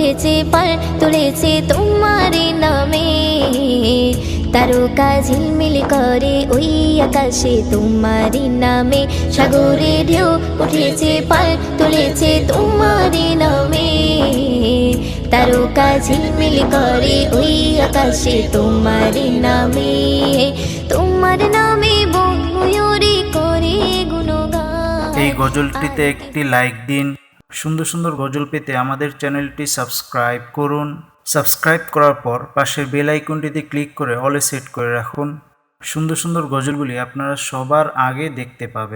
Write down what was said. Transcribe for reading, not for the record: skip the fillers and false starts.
উঠেছে পাল তুলেছে তোমার নামে। তারকা ঝিলমিল করে ওই আকাশে তোমার নামে, সাগরে ঢেউ উঠেছে পাল তুলেছে তোমার নামে। তারকা ঝিলমিল করে ওই আকাশে তোমার নামে, তোমার নামে বন ময়ূরী করে গুণগান। এই গজলটিতে একটি লাইক দিন। সুন্দর সুন্দর গজল পেতে আমাদের চ্যানেলটি সাবস্ক্রাইব করুন। সাবস্ক্রাইব করার পর পাশের বেল আইকনটিতে ক্লিক করে অলে সেট করে রাখুন। সুন্দর সুন্দর গজলগুলি আপনারা সবার আগে দেখতে পাবেন।